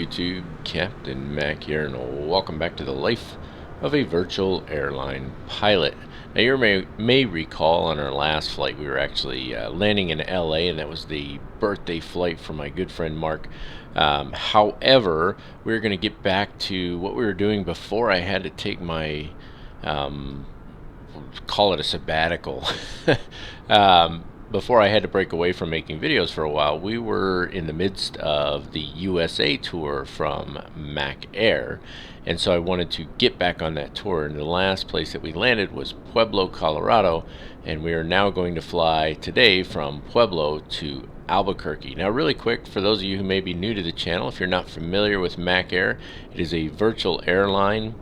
YouTube? Captain Mac here, and welcome back to the life of a virtual airline pilot. Now you may recall on our last flight we were actually landing in LA, and that was the birthday flight for my good friend Mark. However, we're going to get back to what we were doing before I had to take my call it a sabbatical. Before I had to break away from making videos for a while. We were in the midst of the USA tour from Mac Air, and so I wanted to get back on that tour, and the last place that we landed was Pueblo, Colorado, and we are now going to fly today from Pueblo to Albuquerque. Now really quick, for those of you who may be new to the channel, if you're not familiar with Mac Air, it is a virtual airline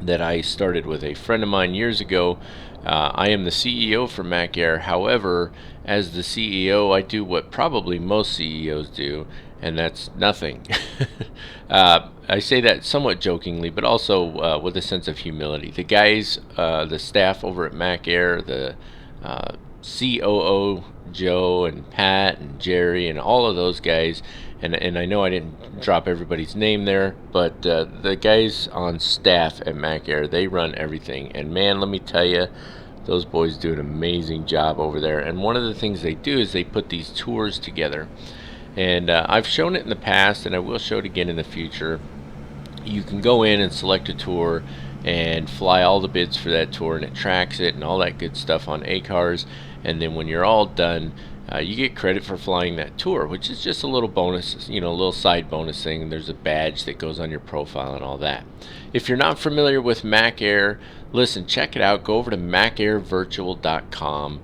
that I started with a friend of mine years ago. I am the CEO for Mac Air. However, as the CEO, I do what probably most CEOs do, and that's nothing. I say that somewhat jokingly, but also with a sense of humility. The guys, the staff over at Mac Air, the COO Joe and Pat and Jerry and all of those guys, and I know I didn't drop everybody's name there, but the guys on staff at Mac Air, they run everything, and man, let me tell you, those boys do an amazing job over there. And one of the things they do is they put these tours together, and I've shown it in the past, and I will show it again in the future. You can go in and select a tour and fly all the bids for that tour, and it tracks it and all that good stuff on ACARS, and then when you're all done, you get credit for flying that tour, which is just a little bonus, you know, a little side bonus thing. There's a badge that goes on your profile and all that. If you're not familiar with Mac Air, listen, check it out. Go over to macairvirtual.com.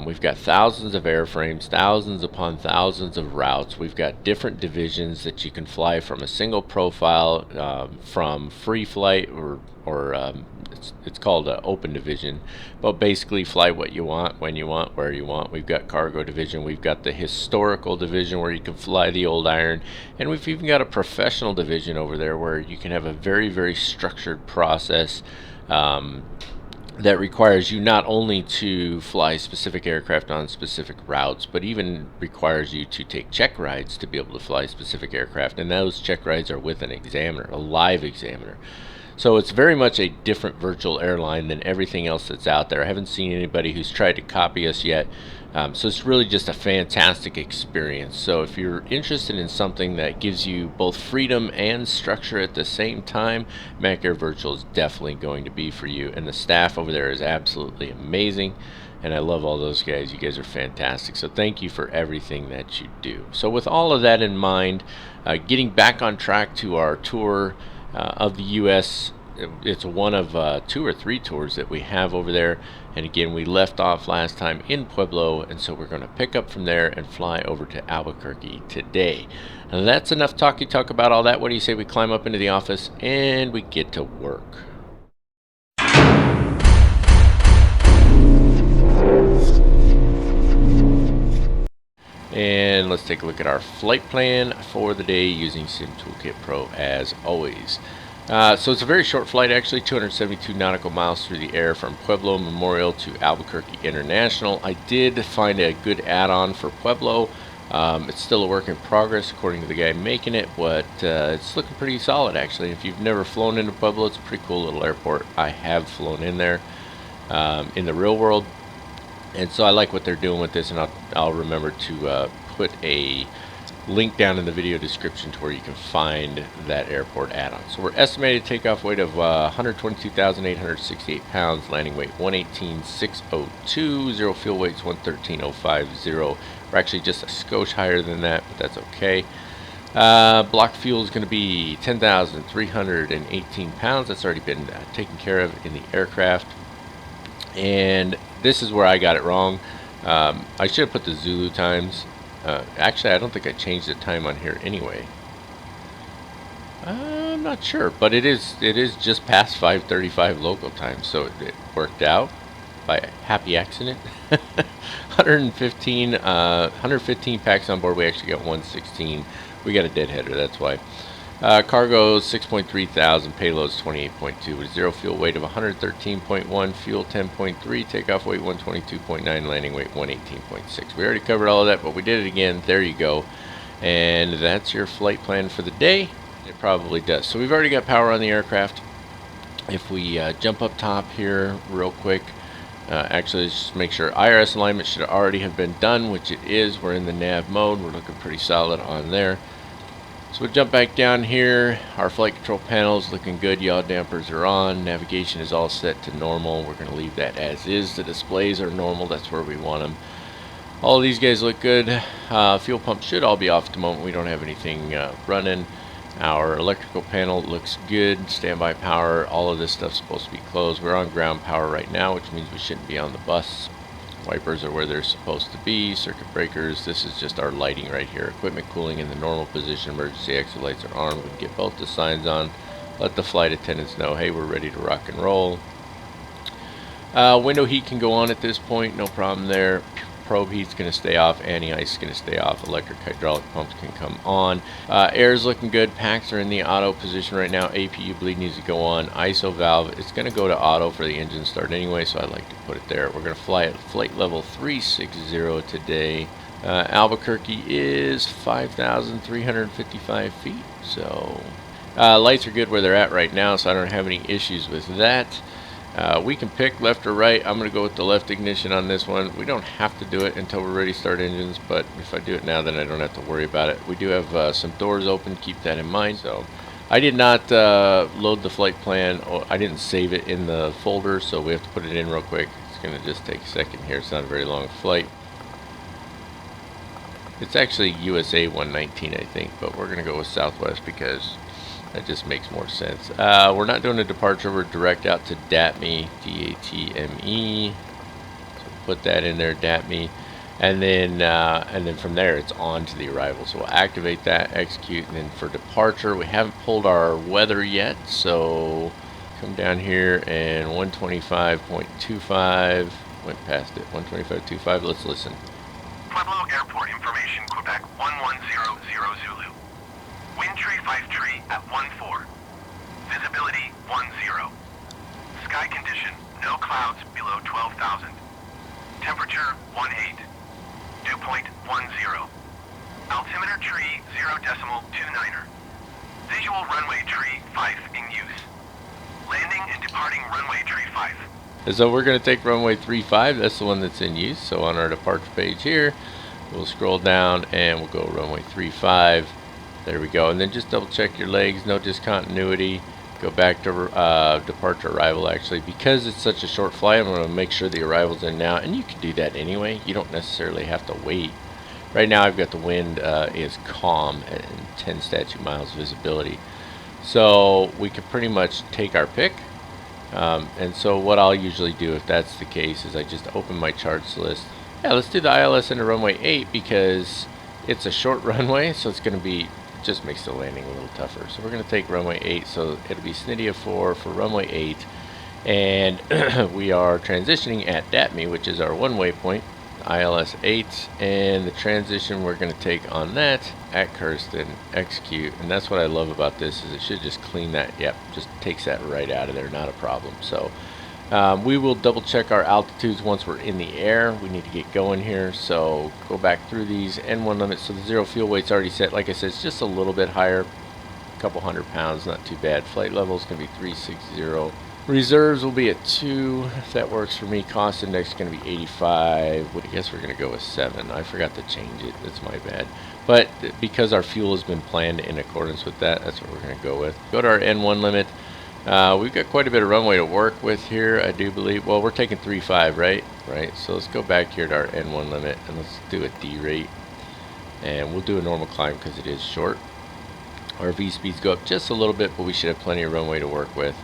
We've got thousands of airframes, thousands upon thousands of routes. We've got different divisions that you can fly from a single profile, from free flight or it's called an open division, but basically fly what you want, when you want, where you want. We've got cargo division, we've got the historical division where you can fly the old iron, and we've even got a professional division over there where you can have a very, very structured process that requires you not only to fly specific aircraft on specific routes, but even requires you to take check rides to be able to fly specific aircraft, and those check rides are with an examiner, a live examiner. So it's very much a different virtual airline than everything else that's out there. I haven't seen anybody who's tried to copy us yet. So it's really just a fantastic experience. So if you're interested in something that gives you both freedom and structure at the same time, Mac Air Virtual is definitely going to be for you. And the staff over there is absolutely amazing. And I love all those guys. You guys are fantastic. So thank you for everything that you do. So with all of that in mind, getting back on track to our tour of the U.S., it's one of 2 or 3 tours that we have over there. And again, we left off last time in Pueblo, and so we're going to pick up from there and fly over to Albuquerque today. And that's enough talk about all that. What do you say we climb up into the office and we get to work? And let's take a look at our flight plan for the day using Sim Toolkit Pro as always. So it's a very short flight, actually, 272 nautical miles through the air from Pueblo Memorial to Albuquerque International. I did find a good add-on for Pueblo. It's still a work in progress according to the guy making it, but it's looking pretty solid, actually. If you've never flown into Pueblo, it's a pretty cool little airport. I have flown in there in the real world, and so I like what they're doing with this, and I'll remember to put a link down in the video description to where you can find that airport add-on. So we're estimated takeoff weight of 122,868 pounds, landing weight 118,602, zero fuel weights 113,050. We're actually just a skosh higher than that, but that's okay. Block fuel is going to be 10,318 pounds. That's already been taken care of in the aircraft. And this is where I got it wrong. I should have put the Zulu times. Actually, I don't think I changed the time on here anyway. I'm not sure, but it is just past 5:35 local time, so it worked out by a happy accident. 115 packs on board. We actually got 116. We got a deadheader, that's why. Cargo 6.3 thousand, payloads 28.2 with zero fuel weight of 113.1, fuel 10.3, takeoff weight 122.9, landing weight 118.6. We already covered all of that, but we did it again. There you go. And that's your flight plan for the day. It probably does. So we've already got power on the aircraft. If we jump up top here real quick, actually let's just make sure IRS alignment should already have been done, which it is. We're in the nav mode. We're looking pretty solid on there. So we'll jump back down here. Our flight control panel is looking good. Yaw dampers are on. Navigation is all set to normal. We're going to leave that as is. The displays are normal. That's where we want them. All of these guys look good. Fuel pump should all be off at the moment. We don't have anything running. Our electrical panel looks good. Standby power. All of this stuff's supposed to be closed. We're on ground power right now, which means we shouldn't be on the bus. Wipers are where they're supposed to be. Circuit breakers. This is just our lighting right here. Equipment cooling in the normal position. Emergency exit lights are armed. We can get both the signs on. Let the flight attendants know, hey, we're ready to rock and roll. Window heat can go on at this point. No problem there. Probe heat's going to stay off. Anti-ice is going to stay off. Electric hydraulic pumps can come on. Air is looking good. Packs are in the auto position right now. APU bleed needs to go on. ISO valve, it's going to go to auto for the engine start anyway, so I like to put it there. We're going to fly at flight level 360 today. Albuquerque is 5,355 feet, so lights are good where they're at right now, so I don't have any issues with that. We can pick left or right. I'm going to go with the left ignition on this one. We don't have to do it until we're ready to start engines, but if I do it now, then I don't have to worry about it. We do have some doors open. Keep that in mind. So I did not load the flight plan. I didn't save it in the folder, so we have to put it in real quick. It's going to just take a second here. It's not a very long flight. It's actually USA 119, I think, but we're going to go with Southwest because that just makes more sense. We're not doing a departure. We're direct out to DATME, D-A-T-M-E. So put that in there, DATME, and then from there it's on to the arrival. So we'll activate that, execute, and then for departure, we haven't pulled our weather yet. So come down here and 125.25 went past it. 125.25. Let's listen. Pueblo Airport information, Quebec 1100 Zulu. Wind tree 5 tree at 14. Visibility 10. Sky condition, no clouds below 12,000. Temperature 18. Dew point 10. Altimeter tree 0.29er. Visual runway tree 5 in use. Landing and departing runway tree 5. So we're going to take runway 35. That's the one that's in use. So on our departure page here, we'll scroll down and we'll go runway 35. There we go. And then just double check your legs. No discontinuity. Go back to departure arrival. Actually, because it's such a short flight, I'm going to make sure the arrival's in now. And you can do that anyway. You don't necessarily have to wait. Right now I've got the wind is calm and 10 statute miles visibility. So we can pretty much take our pick. And so what I'll usually do if that's the case is I just open my charts list. Yeah, let's do the ILS into runway 8 because it's a short runway, so it's going to be, just makes the landing a little tougher. So we're going to take runway 8, so it'll be Snydia 4 for runway 8. And we are transitioning at DATME, which is our one waypoint, ILS 8. And the transition we're going to take on that at Kirsten, execute. And that's what I love about this is it should just clean that, yep, just takes that right out of there, not a problem. So we will double check our altitudes once we're in the air. We need to get going here, so go back through these. N1 limit, so the zero fuel weight's already set. Like I said, it's just a little bit higher, a couple 100 pounds, not too bad. Flight level is going to be 360. Reserves will be at 2, if that works for me. Cost index is going to be 85. I guess we're going to go with 7. I forgot to change it. That's my bad. But because our fuel has been planned in accordance with that, that's what we're going to go with. Go to our N1 limit. We've got quite a bit of runway to work with here, I do believe. Well, we're taking 3.5, right? Right. So let's go back here to our N1 limit and let's do a D rate. And we'll do a normal climb because it is short. Our V speeds go up just a little bit, but we should have plenty of runway to work with.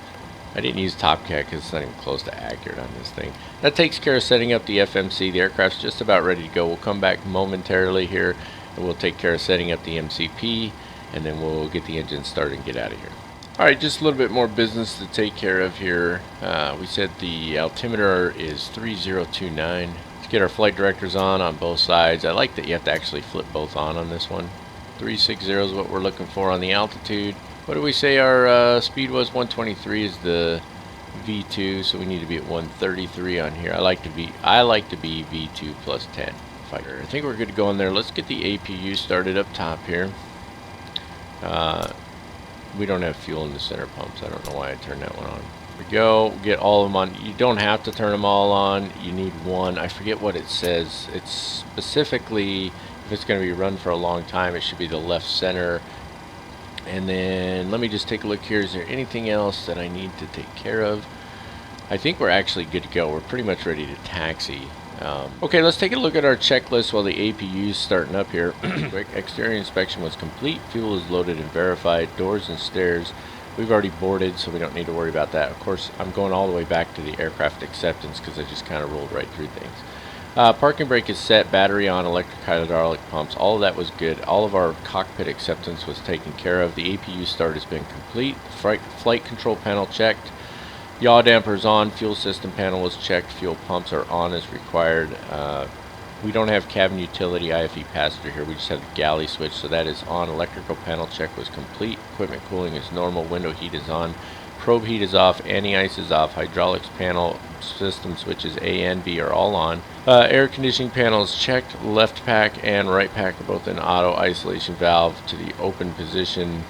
I didn't use TopCat because it's not even close to accurate on this thing. That takes care of setting up the FMC. The aircraft's just about ready to go. We'll come back momentarily here and we'll take care of setting up the MCP and then we'll get the engine started and get out of here. Alright, just a little bit more business to take care of here. We said the altimeter is 3029. Let's get our flight directors on both sides. I like that you have to actually flip both on this one. 360 is what we're looking for on the altitude. What do we say our speed was? 123 is the V2, so we need to be at 133 on here. I like to be V2 plus 10. I think we're good to go in there. Let's get the APU started up top here. we don't have fuel in the center pumps. I don't know why I turned that one on. Here we go. Get all of them on. You don't have to turn them all on. You need one. I forget what it says. It's specifically, if it's going to be run for a long time, it should be the left center. And then let me just take a look here. Is there anything else that I need to take care of? I think we're actually good to go. We're pretty much ready to taxi. Okay, let's take a look at our checklist while the APU is starting up here. Quick exterior inspection was complete. Fuel is loaded and verified. Doors and stairs, we've already boarded, so we don't need to worry about that. Of course, I'm going all the way back to the aircraft acceptance because I just kind of rolled right through things. Parking brake is set, battery on, electric hydraulic pumps, all of that was good. All of our cockpit acceptance was taken care of. The APU start has been complete. Flight control panel checked. Yaw dampers on, fuel system panel was checked, fuel pumps are on as required. We don't have cabin utility IFE passenger here, we just have the galley switch, so that is on. Electrical panel check was complete, equipment cooling is normal, window heat is on, probe heat is off, anti-ice is off, hydraulics panel, system switches A and B are all on. Air conditioning panel is checked, left pack and right pack are both in auto, isolation valve to the open position.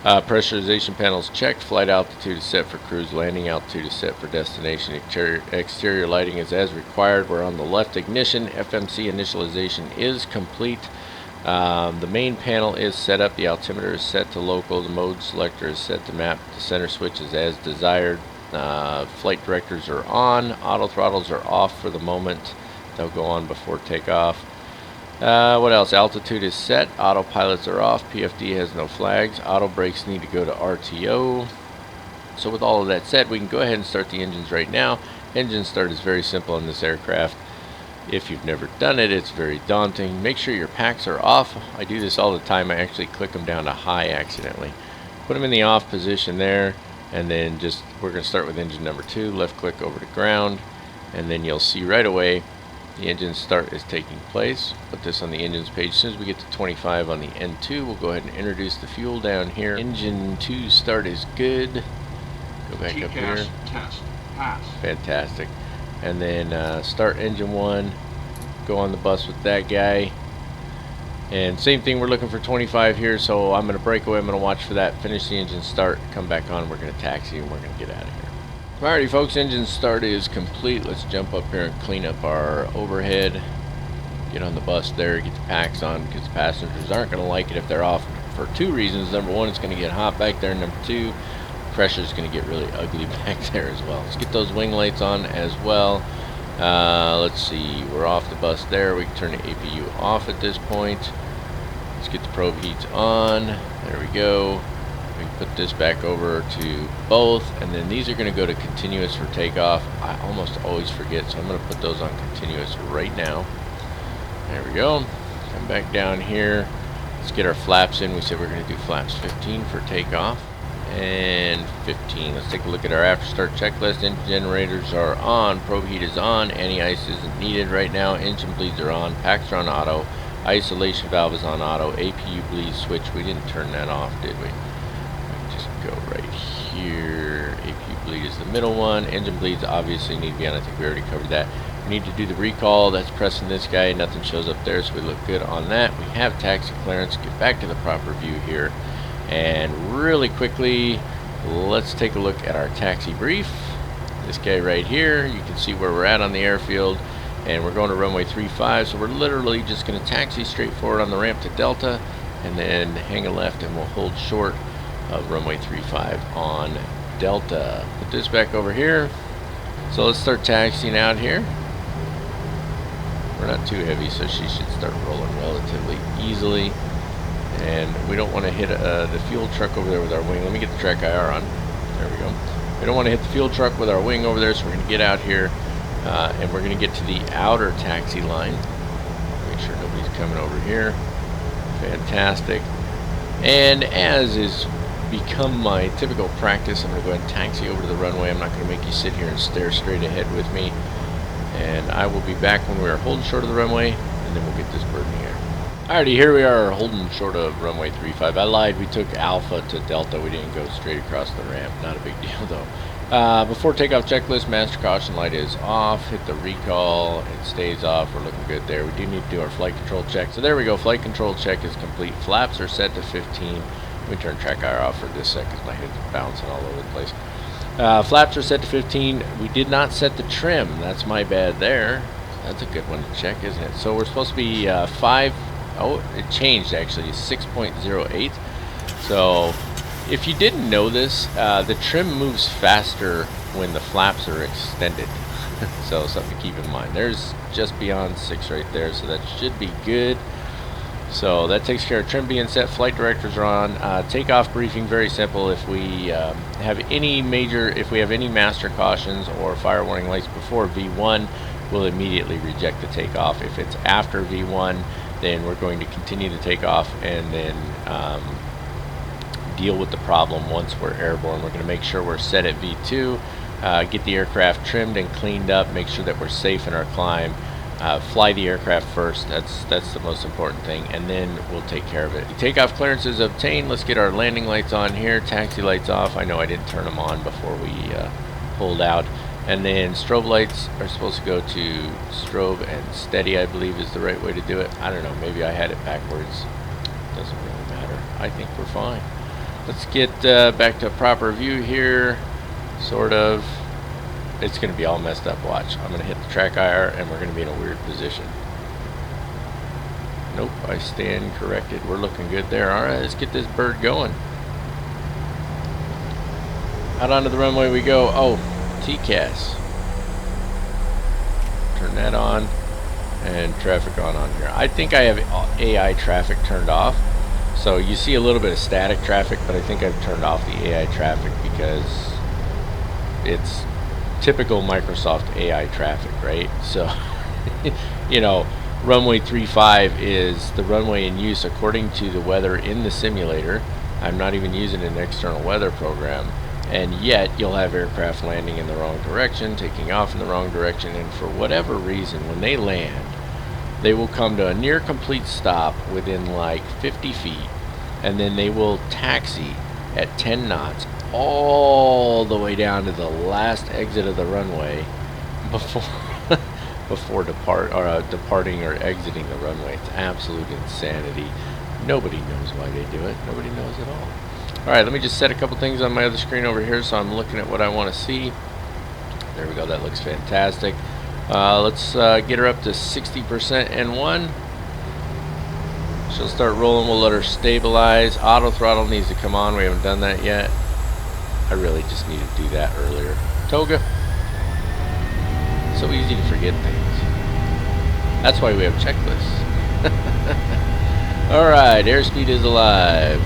Pressurization panels checked, flight altitude is set for cruise, landing altitude is set for destination, exterior lighting is as required. We're on the left ignition, FMC initialization is complete. The main panel is set up, the altimeter is set to local, the mode selector is set to map, the center switch is as desired. Flight directors are on, auto throttles are off for the moment, they'll go on before takeoff. What else? Altitude is set, autopilots are off, PFD has no flags, auto brakes need to go to RTO. So with all of that said, we can go ahead and start the engines right now. Engine start is very simple in this aircraft. If you've never done it, it's very daunting. Make sure your packs are off. I do this all the time. I actually click them down to high accidentally. Put them in the off position there, and then we're going to start with engine number 2. Left click over to ground, and then you'll see right away the engine start is taking place. Put this on the engines page. As soon as we get to 25 on the N2, we'll go ahead and introduce the fuel down here. Engine 2 start is good. Go back up here. Test. Pass. Fantastic. And then start engine 1. Go on the bus with that guy. And same thing, we're looking for 25 here, so I'm going to break away. I'm going to watch for that. Finish the engine start. Come back on. We're going to taxi and we're going to get out of here. Alrighty folks, engine start is complete. Let's jump up here and clean up our overhead. Get on the bus there, get the packs on, because the passengers aren't going to like it if they're off for 2 reasons. Number 1, it's going to get hot back there. Number 2, pressure is going to get really ugly back there as well. Let's get those wing lights on as well. Let's see, we're off the bus there. We can turn the APU off at this point. Let's get the probe heats on. There we go. We can put this back over to both, and then these are going to go to continuous for takeoff. I almost always forget, so I'm going to put those on continuous right now. There we go. Come back down here. Let's get our flaps in. We said we're going to do flaps 15 for takeoff. And 15. Let's take a look at our after start checklist. Engine generators are on. Probe heat is on. Anti-ice isn't needed right now. Engine bleeds are on. Packs are on auto. Isolation valve is on auto. APU bleed switch. We didn't turn that off, did we? Go right here. APU bleed is the middle one. Engine bleeds obviously need to be on. I think we already covered that. We need to do the recall. That's pressing this guy. Nothing shows up there, so we look good on that. We have taxi clearance. Get back to the proper view here. And really quickly, let's take a look at our taxi brief. This guy right here, you can see where we're at on the airfield. And we're going to runway 35, so we're literally just going to taxi straight forward on the ramp to Delta, and then hang a left, and we'll hold short of runway 35 on Delta. Put this back over here. So let's start taxiing out here. We're not too heavy, so she should start rolling relatively easily. And we don't want to hit the fuel truck over there with our wing. Let me get the track IR on. There we go. We don't want to hit the fuel truck with our wing over there, so we're going to get out here, and we're going to get to the outer taxi line. Make sure nobody's coming over here. Fantastic. And as is become my typical practice, I'm going to go ahead and taxi over to the runway. I'm not going to make you sit here and stare straight ahead with me. And I will be back when we are holding short of the runway, and then we'll get this bird in the air. Alrighty, here we are holding short of runway 35. I lied, we took Alpha to Delta. We didn't go straight across the ramp. Not a big deal though. Before takeoff checklist, master caution light is off. Hit the recall, it stays off. We're looking good there. We do need to do our flight control check. So there we go, flight control check is complete. Flaps are set to 15. Let me turn track IR off for this sec because my head's bouncing all over the place. Flaps are set to 15. We did not set the trim. That's my bad there. That's a good one to check, isn't it? So we're supposed to be 5. Oh, it changed actually. 6.08. So if you didn't know this, the trim moves faster when the flaps are extended. So something to keep in mind. There's just beyond 6 right there, so that should be good. So that takes care of trim being set. Flight directors are on. Takeoff briefing, very simple. If we have any master cautions or fire warning lights before V1, we'll immediately reject the takeoff. If it's after V1, then we're going to continue the takeoff and then deal with the problem once we're airborne. We're going to make sure we're set at V2, get the aircraft trimmed and cleaned up, make sure that we're safe in our climb. Fly the aircraft first. That's the most important thing, and then we'll take care of it. The takeoff clearance is obtained. Let's get our landing lights on here. Taxi lights off. I know I didn't turn them on before we pulled out. And then strobe lights are supposed to go to strobe and steady, I believe is the right way to do it. I don't know. Maybe I had it backwards. Doesn't really matter. I think we're fine. Let's get back to a proper view here. Sort of. It's going to be all messed up. Watch. I'm going to hit the track IR and we're going to be in a weird position. Nope, I stand corrected. We're looking good there. Alright, let's get this bird going. Out onto the runway we go. Oh, TCAS. Turn that on. And traffic on here. I think I have AI traffic turned off. So you see a little bit of static traffic, but I think I've turned off the AI traffic because it's typical Microsoft AI traffic, right? So, you know, runway 35 is the runway in use according to the weather in the simulator. I'm not even using an external weather program, and yet you'll have aircraft landing in the wrong direction, taking off in the wrong direction, and for whatever reason, when they land, they will come to a near complete stop within like 50 feet, and then they will taxi at 10 knots all the way down to the last exit of the runway before departing or exiting the runway. It's absolute insanity. Nobody knows why they do it. Nobody knows at all. Alright, let me just set a couple things on my other screen over here so I'm looking at what I want to see. There we go. That looks fantastic. Let's get her up to 60% N1. She'll start rolling. We'll let her stabilize. Auto throttle needs to come on. We haven't done that yet. I really just need to do that earlier. Toga. So easy to forget things. That's why we have checklists. Alright, airspeed is alive.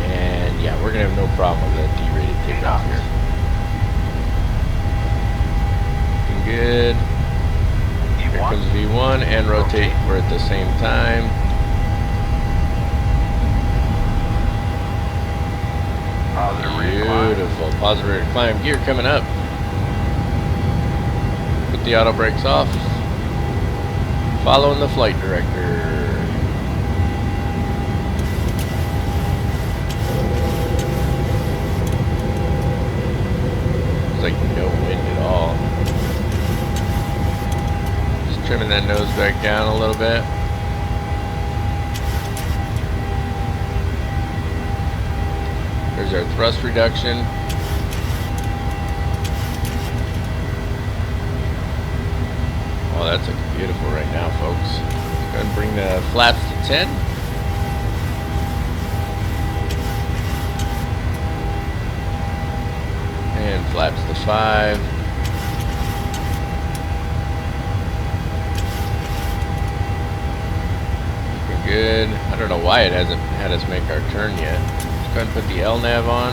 And yeah, we're going to have no problem with that D-rated takeoff here. Looking good. Here comes V1 and rotate. We're at the same time. Beautiful. Positive rate of climb. Gear coming up. Put the auto brakes off. Following the flight director. There's like no wind at all. Just trimming that nose back down a little bit. There's our thrust reduction. Oh, that's looking beautiful right now, folks. Let's go ahead and bring the flaps to 10. And flaps to 5. Looking good. I don't know why it hasn't had us make our turn yet. Go ahead and put the LNAV on.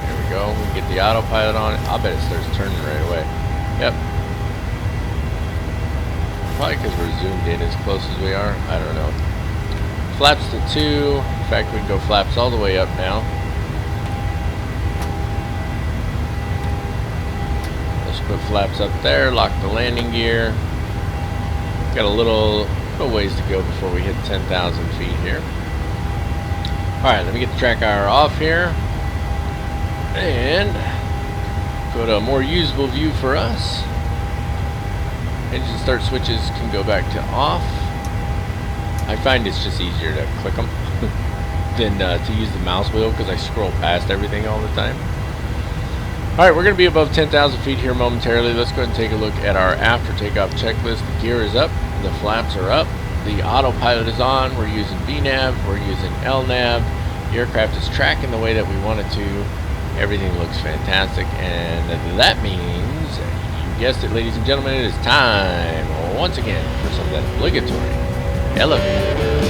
There we go. We can get the autopilot on. I'll bet it starts turning right away. Yep. Probably because we're zoomed in as close as we are. I don't know. Flaps to 2. In fact, we can go flaps all the way up now. Let's put flaps up there. Lock the landing gear. Got a little ways to go before we hit 10,000 feet here. Alright, let me get the track IR off here. And go to a more usable view for us. Engine start switches can go back to off. I find it's just easier to click them. than to use the mouse wheel because I scroll past everything all the time. Alright, we're going to be above 10,000 feet here momentarily. Let's go ahead and take a look at our after takeoff checklist. The gear is up, the flaps are up, the autopilot is on, we're using VNAV, we're using LNAV, the aircraft is tracking the way that we want it to, everything looks fantastic, and that means, you guessed it ladies and gentlemen, it is time, once again, for some of that obligatory elevator music.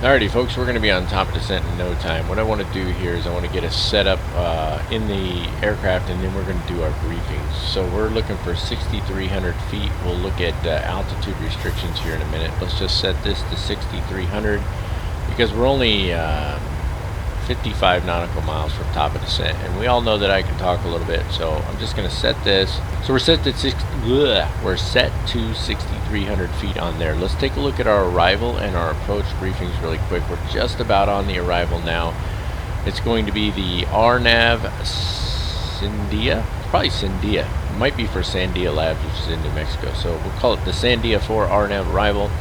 Alrighty folks, we're going to be on top of descent in no time. What I want to do here is I want to get us set up in the aircraft, and then we're going to do our briefings. So we're looking for 6,300 feet. We'll look at altitude restrictions here in a minute. Let's just set this to 6,300 because we're only 55 nautical miles from top of descent, and we all know that I can talk a little bit, so I'm just going to set this. So we're set to 6,300 feet on there. Let's take a look at our arrival and our approach briefings really quick. We're just about on the arrival now. It's going to be the RNAV Sandia, probably Sandia. It might be for Sandia Labs, which is in New Mexico. So we'll call it the Sandia 4 RNAV arrival.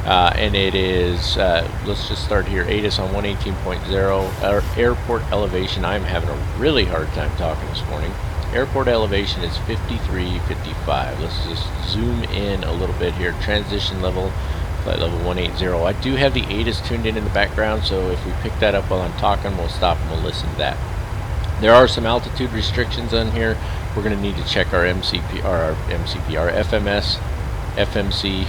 And it is, let's just start here, ATIS on 118.0, airport elevation. I'm having a really hard time talking this morning. Airport elevation is 5355. Let's just zoom in a little bit here. Transition level, flight level 180. I do have the ATIS tuned in the background, so if we pick that up while I'm talking, we'll stop and we'll listen to that. There are some altitude restrictions on here. We're going to need to check our FMS, FMC,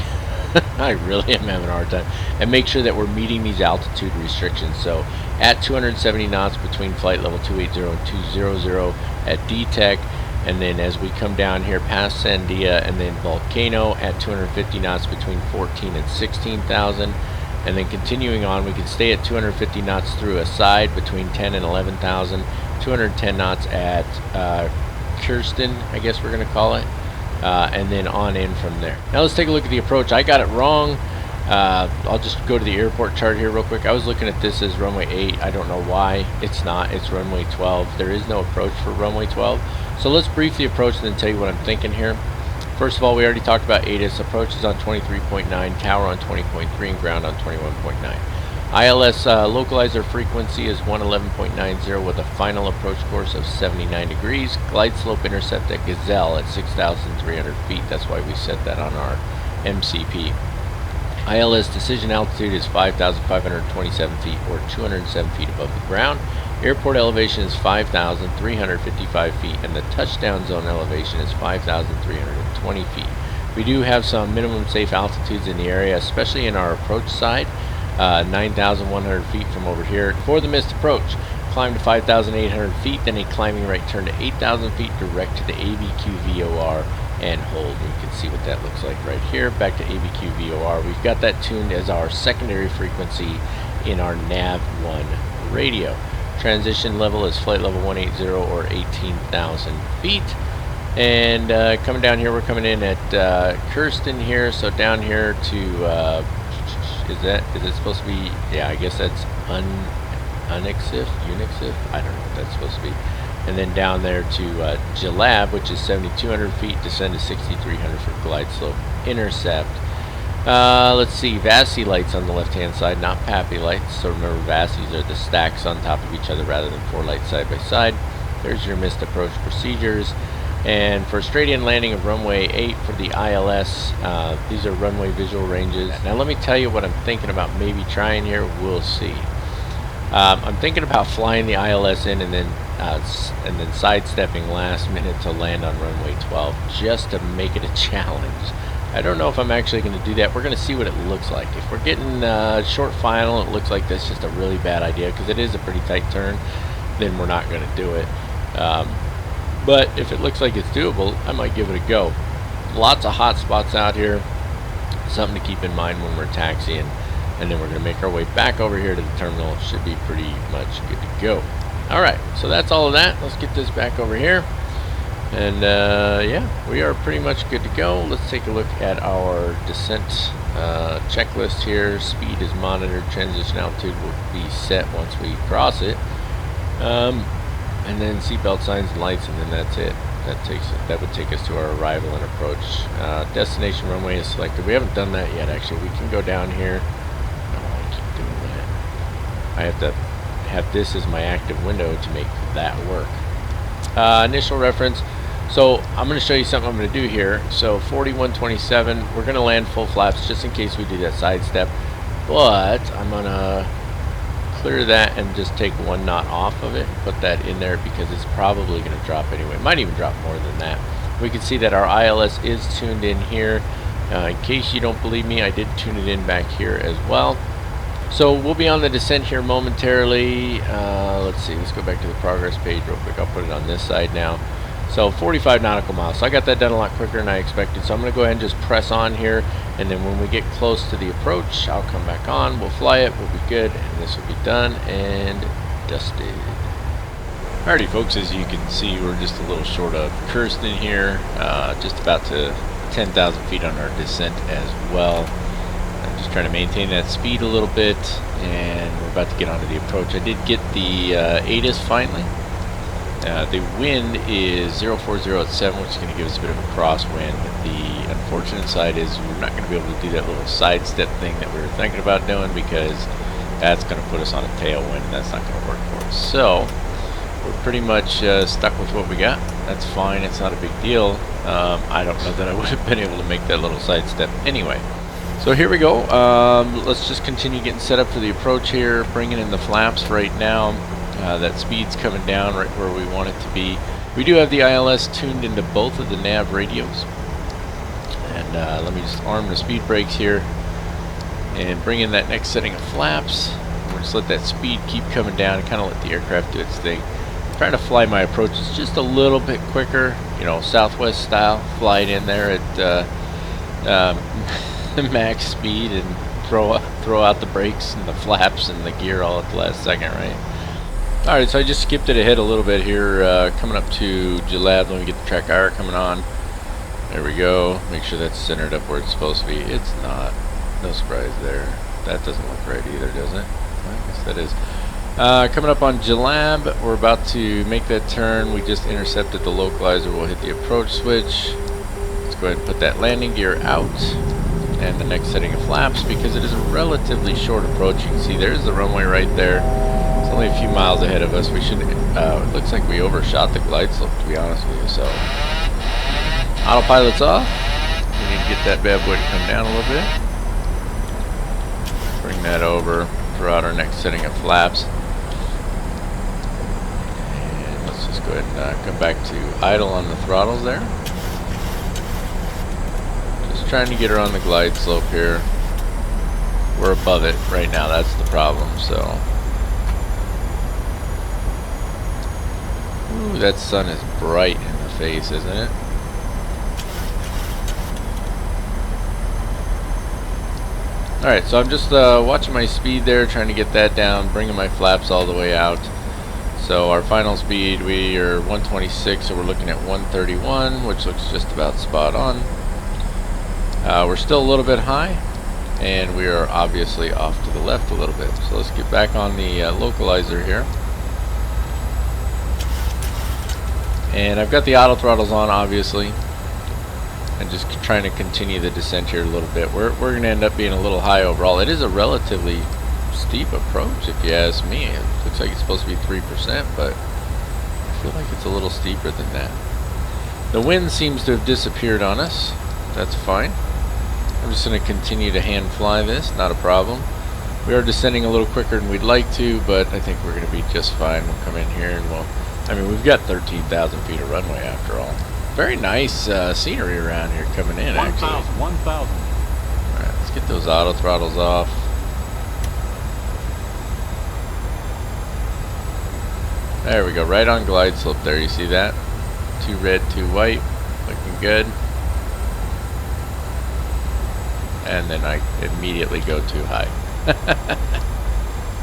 I really am having a hard time, and make sure that we're meeting these altitude restrictions. So at 270 knots between flight level 280 and 200 at DTEC, and then as we come down here past Sandia and then Volcano at 250 knots between 14 and 16,000, and then continuing on we can stay at 250 knots through a side between 10 and 11,000, 210 knots at Kirsten, I guess we're going to call it. And then on in from there. Now let's take a look at the approach. I got it wrong. I'll just go to the airport chart here real quick. I was looking at this as runway 8. I don't know why it's not. It's runway 12. There is no approach for runway 12. So let's brief the approach and then tell you what I'm thinking here. First of all, we already talked about ATIS. Approach is on 23.9, tower on 20.3, and ground on 21.9. ILS localizer frequency is 111.90 with a final approach course of 79 degrees. Glide slope intercept at Gazelle at 6,300 feet. That's why we set that on our MCP. ILS decision altitude is 5,527 feet or 207 feet above the ground. Airport elevation is 5,355 feet and the touchdown zone elevation is 5,320 feet. We do have some minimum safe altitudes in the area, especially in our approach side. 9,100 feet from over here for the missed approach. Climb to 5,800 feet, then a climbing right turn to 8,000 feet direct to the ABQ VOR and hold. You can see what that looks like right here. Back to ABQ VOR. We've got that tuned as our secondary frequency in our nav1 radio. Transition level is flight level 180 or 18,000 feet. And coming down here, we're coming in at Kirsten here. So down here to is it supposed to be? Yeah, I guess that's Unixif, I don't know what that's supposed to be. And then down there to Jalab, which is 7,200 feet, descend to 6,300 for glide slope intercept. Let's see, VASI lights on the left-hand side, not PAPI lights. So remember, VASIs are the stacks on top of each other rather than 4 lights side by side. There's your missed approach procedures. And for straight-in landing of runway 8 for the ILS, these are runway visual ranges. Now let me tell you what I'm thinking about maybe trying here. We'll see. I'm thinking about flying the ILS in and then sidestepping last minute to land on runway 12 just to make it a challenge. I don't know if I'm actually going to do that. We're going to see what it looks like. If we're getting short final, it looks like that's just a really bad idea because it is a pretty tight turn, then we're not going to do it. But if it looks like it's doable, I might give it a go. Lots of hot spots out here. Something to keep in mind when we're taxiing. And then we're going to make our way back over here to the terminal. Should be pretty much good to go. Alright, so that's all of that. Let's get this back over here. And yeah, we are pretty much good to go. Let's take a look at our descent checklist here. Speed is monitored. Transition altitude will be set once we cross it. And then seatbelt signs and lights, and then that's it. That would take us to our arrival and approach. Destination runway is selected. We haven't done that yet, actually. We can go down here. Oh, I keep doing that. I have to have this as my active window to make that work. Initial reference. So I'm going to show you something I'm going to do here. So 4127, we're going to land full flaps just in case we do that sidestep. But I'm going to clear that and just take 1 knot off of it and put that in there because it's probably going to drop anyway. It might even drop more than that. We can see that our ILS is tuned in here. In case you don't believe me, I did tune it in back here as well. So we'll be on the descent here momentarily. Let's see, let's go back to the progress page real quick. I'll put it on this side now. So 45 nautical miles. So I got that done a lot quicker than I expected. So I'm going to go ahead and just press on here. And then when we get close to the approach, I'll come back on. We'll fly it. We'll be good. And this will be done and dusted. Alrighty, folks. As you can see, we're just a little short of Kirsten here. Just about to 10,000 feet on our descent as well. I'm just trying to maintain that speed a little bit. And we're about to get onto the approach. I did get the ATIS finally. The wind is 040 at 7, which is going to give us a bit of a crosswind. The unfortunate side is we're not going to be able to do that little sidestep thing that we were thinking about doing because that's going to put us on a tailwind and that's not going to work for us. So we're pretty much stuck with what we got. That's fine. It's not a big deal. I don't know that I would have been able to make that little sidestep anyway. So here we go. Let's just continue getting set up for the approach here, bringing in the flaps right now. That speed's coming down right where we want it to be. We do have the ILS tuned into both of the nav radios. And let me just arm the speed brakes here and bring in that next setting of flaps. We're just let that speed keep coming down and kind of let the aircraft do its thing. I'm trying to fly my approaches just a little bit quicker, you know, Southwest style. Fly it in there at max speed and throw out the brakes and the flaps and the gear all at the last second, right? Alright, so I just skipped it ahead a little bit here, coming up to Jalab. Let me get the track IR coming on. There we go. Make sure that's centered up where it's supposed to be. It's not. No surprise there. That doesn't look right either, does it? I guess that is. Coming up on Jalab, we're about to make that turn. We just intercepted the localizer. We'll hit the approach switch. Let's go ahead and put that landing gear out. and the next setting of flaps because it is a relatively short approach. You can see there's the runway right there. It's only a few miles ahead of us. We should, it looks like we overshot the glide slope, to be honest with you. So, autopilot's off. We need to get that bad boy to come down a little bit. Bring that over, throw out our next setting of flaps. And let's just go ahead and come back to idle on the throttles there. Just trying to get her on the glide slope here. We're above it right now, that's the problem, so. Ooh, that sun is bright in the face, isn't it? Alright, so I'm just watching my speed there, trying to get that down, bringing my flaps all the way out. So our final speed, we are 126, so we're looking at 131, which looks just about spot on. We're still a little bit high, and we are obviously off to the left a little bit. So let's get back on the localizer here. And I've got the auto throttles on, obviously. And just trying to continue the descent here a little bit. We're going to end up being a little high overall. It is a relatively steep approach, if you ask me. It looks like it's supposed to be 3%, but I feel like it's a little steeper than that. The wind seems to have disappeared on us. That's fine. I'm just going to continue to hand fly this, not a problem. We are descending a little quicker than we'd like to, but I think we're going to be just fine. We'll come in here and we've got 13,000 feet of runway after all. Very nice scenery around here coming in, actually. 1,000. Alright, let's get those auto throttles off. There we go, right on glide slope there, you see that? 2 red, 2 white, looking good. And then I immediately go too high.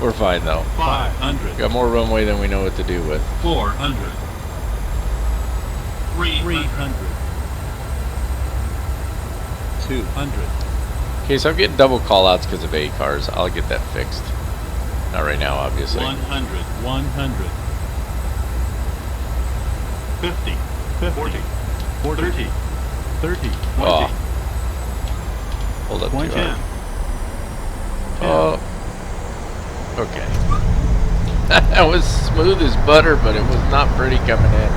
We're fine though. 500. Got more runway than we know what to do with. 400. 300. 200. Okay, so I'm getting double callouts because of A cars. I'll get that fixed. Not right now, obviously. 100. 50. 40. 30. 30. 20. Oh. Hold up too 10. hard. Oh. Okay. That was smooth as butter, but it was not pretty coming in.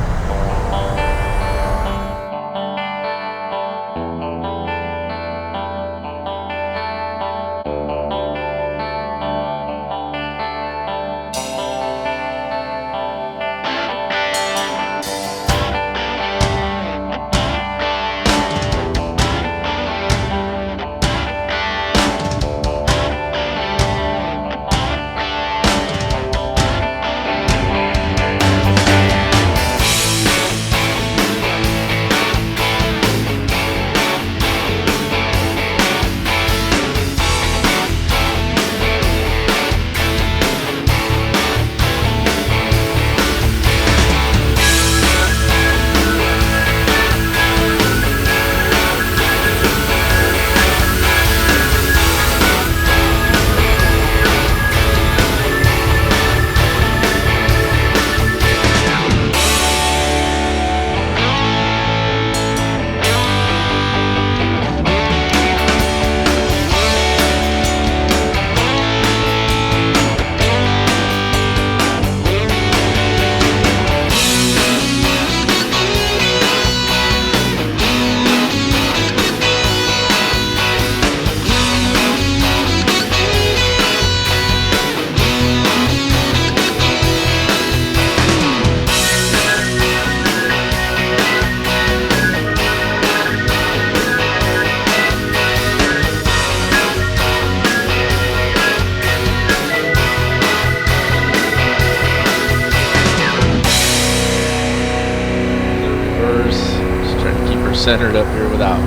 Centered up here without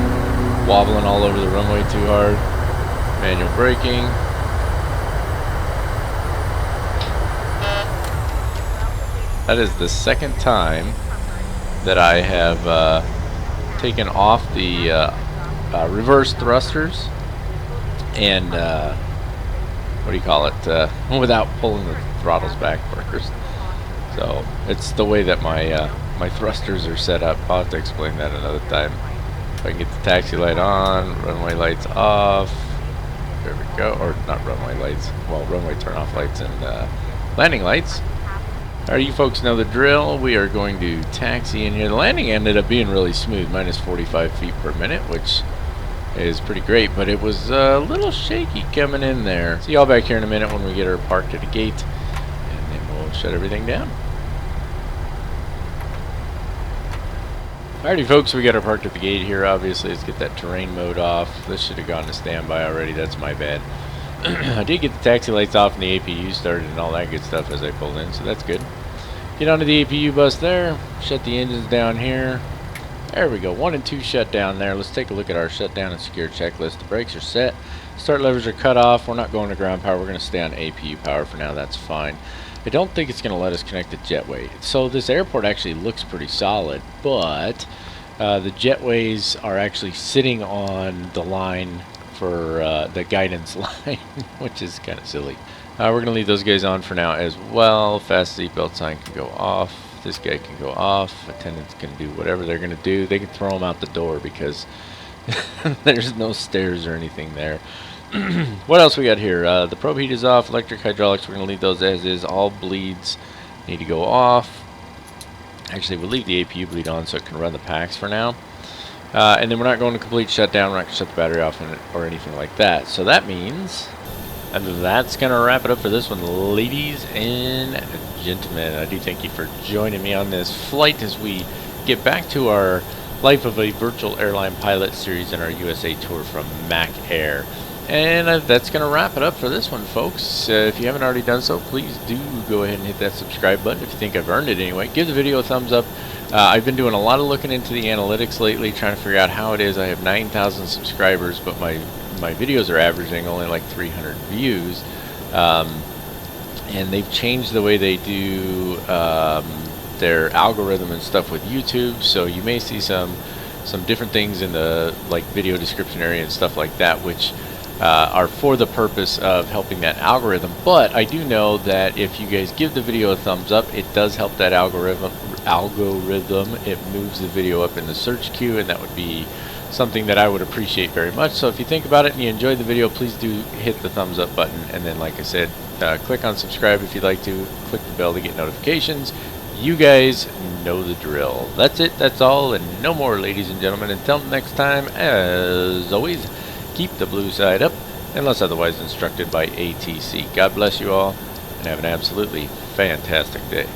wobbling all over the runway too hard. Manual braking. That is the second time that I have taken off the reverse thrusters and what do you call it? Without pulling the throttles back first. So it's the way that my my thrusters are set up. I'll have to explain that another time. If I can get the taxi light on, runway lights off. There we go. Or not runway lights. Well, runway turn off lights and landing lights. Alright, you folks know the drill. We are going to taxi in here. The landing ended up being really smooth, minus 45 feet per minute, which is pretty great, but it was a little shaky coming in there. See y'all back here in a minute when we get her parked at the gate, and then we'll shut everything down. Alrighty folks, we got her parked at the gate here. Obviously, let's get that terrain mode off. This should have gone to standby already. That's my bad. I did get the taxi lights off and the APU started and all that good stuff as I pulled in, so that's good. Get onto the APU bus there. Shut the engines down here. There we go. 1 and 2 shut down there. Let's take a look at our shutdown and secure checklist. The brakes are set. Start levers are cut off. We're not going to ground power. We're going to stay on APU power for now. That's fine. I don't think it's going to let us connect the jetway. So this airport actually looks pretty solid, but the jetways are actually sitting on the line for the guidance line, which is kind of silly. We're going to leave those guys on for now as well. Fast seatbelt sign can go off. This guy can go off. Attendants can do whatever they're going to do. They can throw them out the door because there's no stairs or anything there. What else we got here? The probe heat is off. Electric hydraulics, we're going to leave those as is. All bleeds need to go off. Actually, we'll leave the APU bleed on so it can run the packs for now. And then we're not going to complete shutdown. We're not going to shut the battery off or anything like that. So that means... and that's going to wrap it up for this one, ladies and gentlemen. I do thank you for joining me on this flight as we get back to our Life of a Virtual Airline Pilot series and our USA tour from Mac Air. And that's going to wrap it up for this one, folks. If you haven't already done so, please do go ahead and hit that subscribe button if you think I've earned it anyway. Give the video a thumbs up. I've been doing a lot of looking into the analytics lately, trying to figure out how it is. I have 9,000 subscribers, but my videos are averaging only like 300 views. And they've changed the way they do their algorithm and stuff with YouTube, so you may see some different things in the like video description area and stuff like that, which are for the purpose of helping that algorithm. But I do know that if you guys give the video a thumbs up, it does help that algorithm. It moves the video up in the search queue, and that would be something that I would appreciate very much. So if you think about it and you enjoyed the video, please do hit the thumbs up button, and then like I said, click on subscribe if you'd like to. Click the bell to get notifications. You guys know the drill. That's it, that's all, and no more, ladies and gentlemen. Until next time, as always, keep the blue side up unless otherwise instructed by ATC. God bless you all and have an absolutely fantastic day.